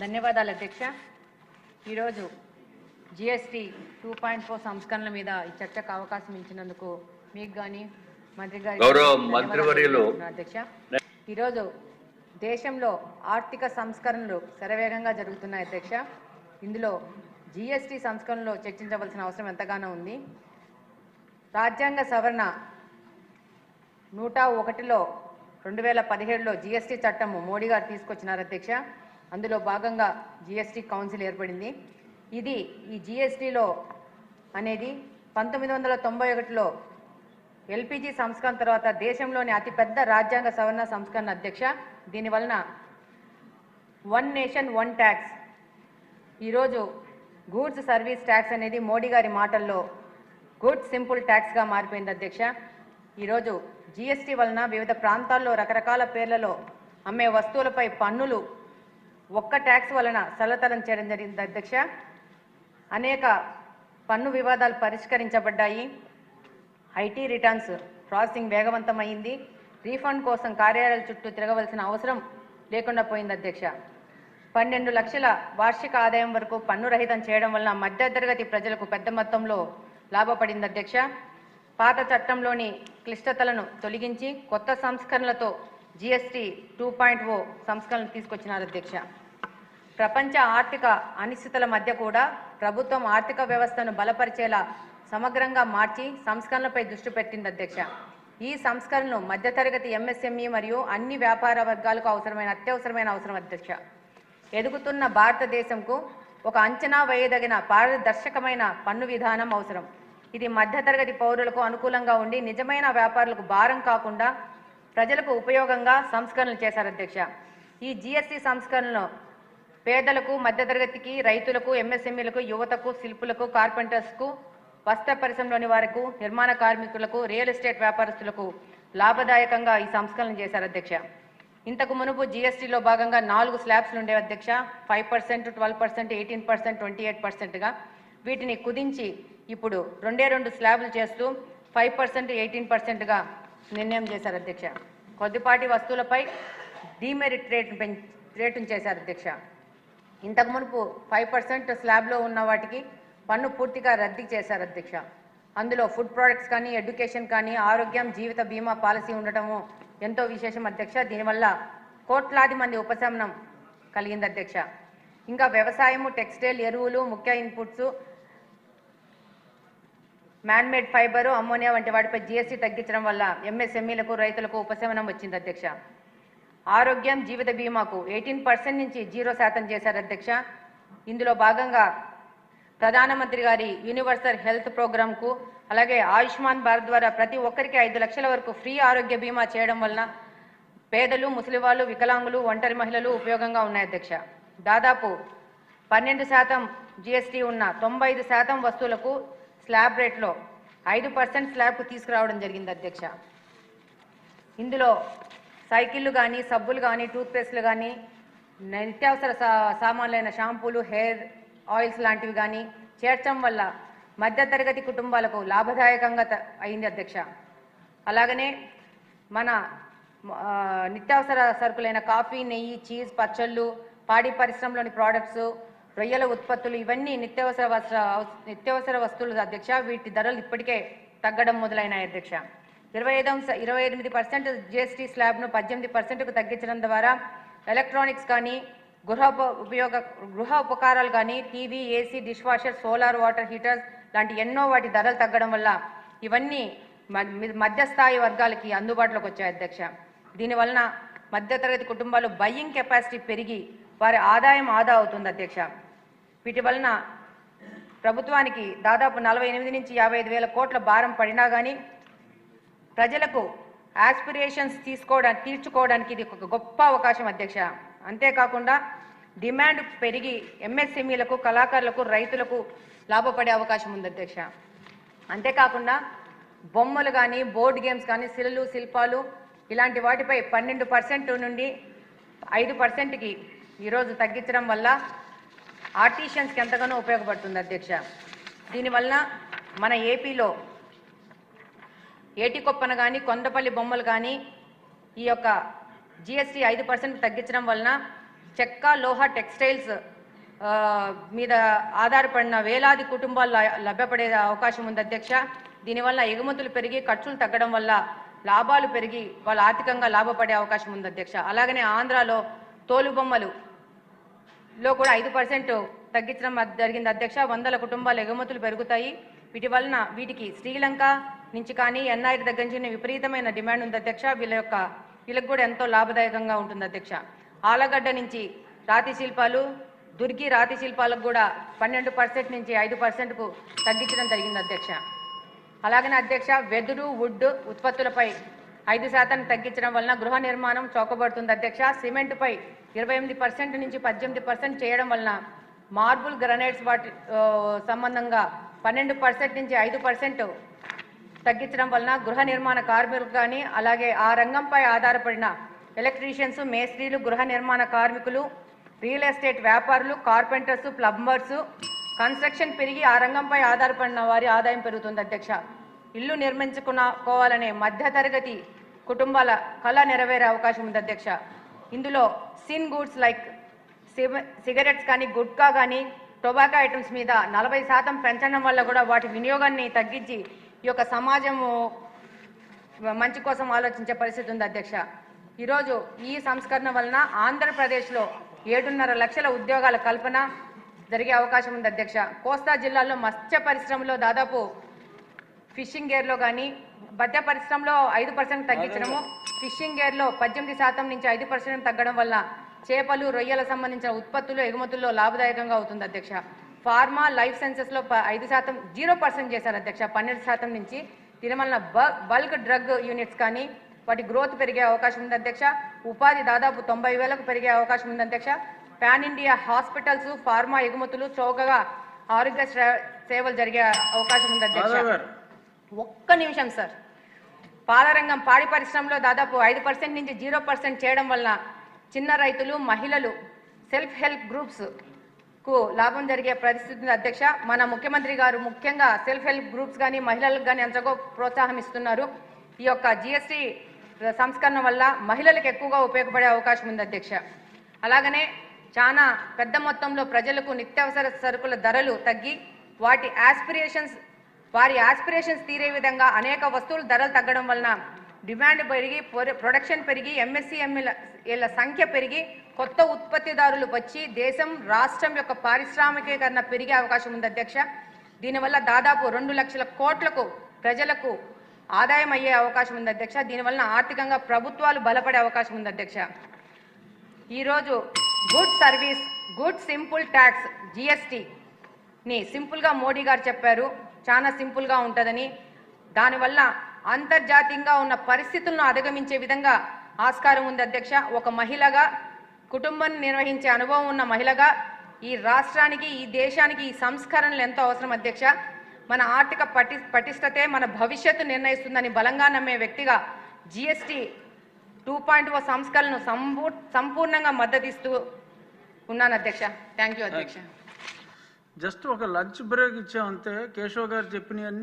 ధన్యవాదాలు అధ్యక్ష. ఈరోజు జిఎస్టీ 2.4 సంస్కరణల మీద ఈ చర్చకు అవకాశం ఇచ్చినందుకు మీకు కానీ మంత్రి గారు అధ్యక్ష. ఈరోజు దేశంలో ఆర్థిక సంస్కరణలు శరవేగంగా జరుగుతున్నాయి అధ్యక్ష. ఇందులో జిఎస్టీ సంస్కరణలో చర్చించవలసిన అవసరం ఎంతగానో ఉంది. రాజ్యాంగ సవరణ 101లో 2017లో జిఎస్టీ చట్టము మోడీ గారు తీసుకొచ్చినారు అధ్యక్ష. అందులో భాగంగా జిఎస్టీ కౌన్సిల్ ఏర్పడింది. ఇది ఈ జిఎస్టీలో అనేది 1991లో ఎల్పిజి సంస్కరణ తర్వాత దేశంలోని అతిపెద్ద రాజ్యాంగ సవరణ సంస్కరణ అధ్యక్ష. దీనివలన వన్ నేషన్ వన్ ట్యాక్స్, ఈరోజు గూడ్స్ సర్వీస్ ట్యాక్స్ అనేది మోడీ గారి మాటల్లో గుడ్ సింపుల్ ట్యాక్స్గా మారిపోయింది అధ్యక్ష. ఈరోజు జిఎస్టీ వలన వివిధ ప్రాంతాల్లో రకరకాల పేర్లలో అమ్మే వస్తువులపై పన్నులు ఒక్క ట్యాక్స్ వలన సరళతరం చేయడం జరిగింది అధ్యక్ష. అనేక పన్ను వివాదాలు పరిష్కరించబడ్డాయి. ఐటీ రిటర్న్స్ ప్రాసెసింగ్ వేగవంతమైంది. రీఫండ్ కోసం కార్యాలయాల చుట్టూ తిరగవలసిన అవసరం లేకుండా పోయింది అధ్యక్ష. 12 లక్షల వార్షిక ఆదాయం వరకు పన్ను రహితం చేయడం వలన మధ్యతరగతి ప్రజలకు పెద్ద మొత్తంలో లాభపడింది అధ్యక్ష. పాత చట్టంలోని క్లిష్టతలను తొలగించి కొత్త సంస్కరణలతో జిఎస్టీ 2.0 సంస్కరణలు తీసుకొచ్చినారు అధ్యక్ష. ప్రపంచ ఆర్థిక అనిశ్చితుల మధ్య కూడా ప్రభుత్వం ఆర్థిక వ్యవస్థను బలపరిచేలా సమగ్రంగా మార్చి సంస్కరణలపై దృష్టి పెట్టింది అధ్యక్ష. ఈ సంస్కరణలు మధ్యతరగతి ఎంఎస్ఎంఈ మరియు అన్ని వ్యాపార వర్గాలకు అత్యవసరమైన అవసరం అధ్యక్ష. ఎదుగుతున్న భారతదేశంకు ఒక అంచనా వేయదగిన పారదర్శకమైన పన్ను విధానం అవసరం. ఇది మధ్యతరగతి పౌరులకు అనుకూలంగా ఉండి నిజమైన వ్యాపారులకు భారం కాకుండా ప్రజలకు ఉపయోగంగా సంస్కరణలు చేశారు అధ్యక్ష. ఈ జిఎస్టీ సంస్కరణలో పేదలకు, మధ్యతరగతికి, రైతులకు, ఎంఎస్ఎంఈలకు, యువతకు, శిల్పులకు, కార్పెంటర్స్కు, వస్త్ర పరిశ్రమలోని వారికి, నిర్మాణ కార్మికులకు, రియల్ ఎస్టేట్ వ్యాపారస్తులకు లాభదాయకంగా ఈ సంస్కరణలు చేశారు అధ్యక్ష. ఇంతకు మునుపు జిఎస్టీలో భాగంగా 4 స్లాబ్స్లు ఉండేవి అధ్యక్ష. 5%, 12%, 18%, 28%గా వీటిని కుదించి ఇప్పుడు 2 స్లాబ్లు చేస్తూ 5%, 18%గా నిర్ణయం చేశారు అధ్యక్ష. కొద్దిపాటి వస్తువులపై డీమెరిట్ రేటును చేశారు అధ్యక్ష. ఇంతకు మునుపు 5% స్లాబ్లో ఉన్న వాటికి పన్ను పూర్తిగా రద్దు చేశారు అధ్యక్ష. అందులో ఫుడ్ ప్రోడక్ట్స్ కానీ, ఎడ్యుకేషన్ కానీ, ఆరోగ్యం, జీవిత బీమా పాలసీ ఉండటము ఎంతో విశేషం అధ్యక్ష. దీనివల్ల కోట్లాది మంది ఉపశమనం కలిగింది అధ్యక్ష. ఇంకా వ్యవసాయము, టెక్స్టైల్, ఎరువులు, ముఖ్య ఇన్పుట్స్, మ్యాన్మేడ్ ఫైబరు, అమ్మోనియా వంటి వాటిపై జిఎస్టీ తగ్గించడం వల్ల ఎంఎస్ఎంఈలకు, రైతులకు ఉపశమనం వచ్చింది అధ్యక్ష. ఆరోగ్యం, జీవిత బీమాకు 18% నుంచి 0% చేశారు అధ్యక్ష. ఇందులో భాగంగా ప్రధానమంత్రి గారి యూనివర్సల్ హెల్త్ ప్రోగ్రాంకు, అలాగే ఆయుష్మాన్ భారత్ ద్వారా ప్రతి ఒక్కరికి 5 లక్షల వరకు ఫ్రీ ఆరోగ్య బీమా చేయడం వలన పేదలు, ముసలివాళ్ళు, వికలాంగులు, ఒంటరి మహిళలు ఉపయోగంగా ఉన్నాయి అధ్యక్ష. దాదాపు 12% జిఎస్టీ ఉన్న 95% వస్తువులకు స్లాబ్ రేట్లో 5% స్లాబ్కు తీసుకురావడం జరిగింది అధ్యక్ష. ఇందులో సైకిళ్ళు కానీ, సబ్బులు కానీ, టూత్పేస్ట్లు కానీ, నిత్యావసర సామాన్లైన షాంపూలు, హెయిర్ ఆయిల్స్ లాంటివి కానీ చేర్చడం వల్ల మధ్యతరగతి కుటుంబాలకు లాభదాయకంగా అయింది అధ్యక్ష. అలాగనే మన నిత్యావసర సరుకులైన కాఫీ, నెయ్యి, చీజ్, పచ్చళ్ళు, పాడి పరిశ్రమలోని ప్రోడక్ట్స్, రొయ్యల ఉత్పత్తులు ఇవన్నీ నిత్యావసర వస్తువులు అధ్యక్ష. వీటి ధరలు ఇప్పటికే తగ్గడం మొదలైనాయి అధ్యక్ష. 28% జిఎస్టీ స్లాబ్ను 18%కు తగ్గించడం ద్వారా ఎలక్ట్రానిక్స్ కానీ, గృహ ఉపకారాలు కానీ, TV, AC, dish washer, solar water heaters లాంటి ఎన్నో వాటి ధరలు తగ్గడం వల్ల ఇవన్నీ మధ్యస్థాయి వర్గాలకి అందుబాటులోకి వచ్చాయి అధ్యక్ష. దీనివలన మధ్యతరగతి కుటుంబాలు బయ్యింగ్ కెపాసిటీ పెరిగి వారి ఆదాయం ఆదా అవుతుంది అధ్యక్ష. వీటి వలన ప్రభుత్వానికి దాదాపు 48 నుంచి 55 వేల కోట్ల భారం పడినా కానీ ప్రజలకు ఆస్పిరేషన్స్ తీర్చుకోవడానికి ఇది ఒక గొప్ప అవకాశం అధ్యక్ష. అంతేకాకుండా డిమాండ్ పెరిగి ఎంఎస్ఎంఈలకు, కళాకారులకు, రైతులకు లాభపడే అవకాశం ఉంది అధ్యక్ష. అంతేకాకుండా బొమ్మలు కానీ, బోర్డు గేమ్స్ కానీ, శిల్పాలు ఇలాంటి వాటిపై 12% నుండి 5%కి ఈరోజు తగ్గించడం వల్ల ఆర్టిషియన్స్కి ఎంతగానో ఉపయోగపడుతుంది అధ్యక్ష. దీనివల్ల మన ఏపీలో ఏటికొప్పన కానీ, కొండపల్లి బొమ్మలు కానీ ఈ యొక్క జిఎస్టీ 5% తగ్గించడం వలన చెక్క లోహ టెక్స్టైల్స్ మీద ఆధారపడిన వేలాది కుటుంబాలు లభ్యపడే అవకాశం ఉంది అధ్యక్ష. దీనివల్ల ఎగుమతులు పెరిగి ఖర్చులు తగ్గడం వల్ల లాభాలు పెరిగి వాళ్ళు ఆర్థికంగా లాభపడే అవకాశం ఉంది అధ్యక్ష. అలాగనే ఆంధ్రాలో తోలుబొమ్మలులో కూడా 5% తగ్గించడం జరిగింది అధ్యక్ష. 100 కుటుంబాల ఎగుమతులు పెరుగుతాయి. వీటికి శ్రీలంక నుంచి కానీ ఎన్ఐ దగ్గర నుంచి విపరీతమైన డిమాండ్ ఉంది అధ్యక్ష. వీళ్ళకి కూడా ఎంతో లాభదాయకంగా ఉంటుంది అధ్యక్ష. ఆలగడ్డ నుంచి రాతి శిల్పాలు, దుర్గి రాతి శిల్పాలకు కూడా 12% నుంచి 5%కు తగ్గించడం జరిగింది అధ్యక్ష. అలాగనే అధ్యక్ష, వెదురు వుడ్ ఉత్పత్తులపై 5% తగ్గించడం వలన గృహ నిర్మాణం చౌకబడుతుంది అధ్యక్ష. సిమెంట్పై 28% నుంచి 18% చేయడం వలన మార్బుల్ గ్రనైట్స్ వాటి సంబంధంగా 12% నుంచి 5% తగ్గించడం వలన గృహ నిర్మాణ కార్మికులు కానీ అలాగే ఆ రంగంపై ఆధారపడిన ఎలక్ట్రీషియన్స్, మేస్త్రీలు, గృహ నిర్మాణ కార్మికులు, రియల్ ఎస్టేట్ వ్యాపారులు, కార్పెంటర్స్, ప్లంబర్స్ కన్స్ట్రక్షన్ పెరిగి ఆ రంగంపై ఆధారపడిన వారి ఆదాయం పెరుగుతుంది అధ్యక్ష. ఇల్లు నిర్మించుకోవాలనే మధ్యతరగతి కుటుంబాల కళ నెరవేరే అవకాశం ఉంది అధ్యక్ష. ఇందులో సిన్ గూడ్స్ లైక్ సిగరెట్స్ కానీ, గుట్కా కానీ, టొబాకో ఐటమ్స్ మీద 40% పెంచడం వల్ల కూడా వాటి వినియోగాన్ని తగ్గించి ఈ యొక్క సమాజము మంచి కోసం ఆలోచించే పరిస్థితి ఉంది అధ్యక్ష. ఈరోజు ఈ సంస్కరణ వలన ఆంధ్రప్రదేశ్లో 7.5 లక్షల ఉద్యోగాల కల్పన జరిగే అవకాశం ఉంది అధ్యక్ష. కోస్తా జిల్లాలో మత్స్య పరిశ్రమలో దాదాపు ఫిషింగ్ గేర్లో కానీ మత్స్య పరిశ్రమలో 5% తగ్గించడము, ఫిషింగ్ గేర్లో 18% నుంచి 5% తగ్గడం వల్ల చేపలు, రొయ్యల సంబంధించిన ఉత్పత్తులు ఎగుమతుల్లో లాభదాయకంగా అవుతుంది అధ్యక్ష. ఫార్మా, లైఫ్ సైన్సెస్లో 5% 0% చేశారు అధ్యక్ష, 12% నుంచి. దీనివల్ల బల్క్ డ్రగ్ యూనిట్స్ కానీ వాటి గ్రోత్ పెరిగే అవకాశం ఉంది అధ్యక్ష. ఉపాధి దాదాపు 90,000కు పెరిగే అవకాశం ఉంది అధ్యక్ష. పాన్ ఇండియా హాస్పిటల్స్, ఫార్మా ఎగుమతులు, చౌకగా ఆరోగ్య సేవలు జరిగే అవకాశం ఉంది అధ్యక్ష. ఒక్క నిమిషం సార్. పాలరంగం, పాడి పరిశ్రమలో దాదాపు 5% నుంచి 0% చేయడం వల్ల చిన్న రైతులు, మహిళలు, సెల్ఫ్ హెల్ప్ గ్రూప్స్కు లాభం జరిగే పరిస్థితి ఉంది అధ్యక్ష. మన ముఖ్యమంత్రి గారు ముఖ్యంగా సెల్ఫ్ హెల్ప్ గ్రూప్స్ కానీ మహిళలకు కానీ ఎంతగా ప్రోత్సాహం ఇస్తున్నారు. ఈ యొక్క జిఎస్టీ సంస్కరణ వల్ల మహిళలకు ఎక్కువగా ఉపయోగపడే అవకాశం ఉంది అధ్యక్ష. అలాగనే చాలా పెద్ద మొత్తంలో ప్రజలకు నిత్యావసర సరుకుల ధరలు తగ్గి వారి ఆస్పిరేషన్స్ తీరే విధంగా అనేక వస్తువుల ధరలు తగ్గడం వలన డిమాండ్ పెరిగి ప్రొడక్షన్ పెరిగి ఎంఎస్సీఎంఈల సంఖ్య పెరిగి కొత్త ఉత్పత్తిదారులు వచ్చి దేశం, రాష్ట్రం యొక్క పారిశ్రామికీకరణ పెరిగే అవకాశం ఉంది అధ్యక్ష. దీనివల్ల దాదాపు 2 లక్షల కోట్లకు ప్రజలకు ఆదాయం అయ్యే అవకాశం ఉంది అధ్యక్ష. దీనివల్ల ఆర్థికంగా ప్రభుత్వాలు బలపడే అవకాశం ఉంది అధ్యక్ష. ఈరోజు good service, good simple tax జిఎస్టీని సింపుల్గా మోడీ గారు చెప్పారు, చాలా సింపుల్గా ఉంటుందని. దానివల్ల అంతర్జాతీయంగా ఉన్న పరిస్థితులను అధిగమించే విధంగా ఆస్కారం ఉంది అధ్యక్ష. ఒక మహిళగా, కుటుంబాన్ని నిర్వహించే అనుభవం ఉన్న మహిళగా ఈ రాష్ట్రానికి, ఈ దేశానికి ఈ సంస్కరణలు ఎంతో అవసరం అధ్యక్ష. మన ఆర్థిక పటిష్టతే మన భవిష్యత్తు నిర్ణయిస్తుందని బలంగా నమ్మే వ్యక్తిగా జిఎస్టీ 2.0 సంస్కరణను సంపూర్ణంగా మద్దతిస్తూ ఉన్నాను అధ్యక్ష. థ్యాంక్ యూ అధ్యక్ష. జస్ట్ ఒక లంచ్ బ్రేక్ ఇచ్చామంతే. కేశవ్ గారు చెప్పినవన్నీ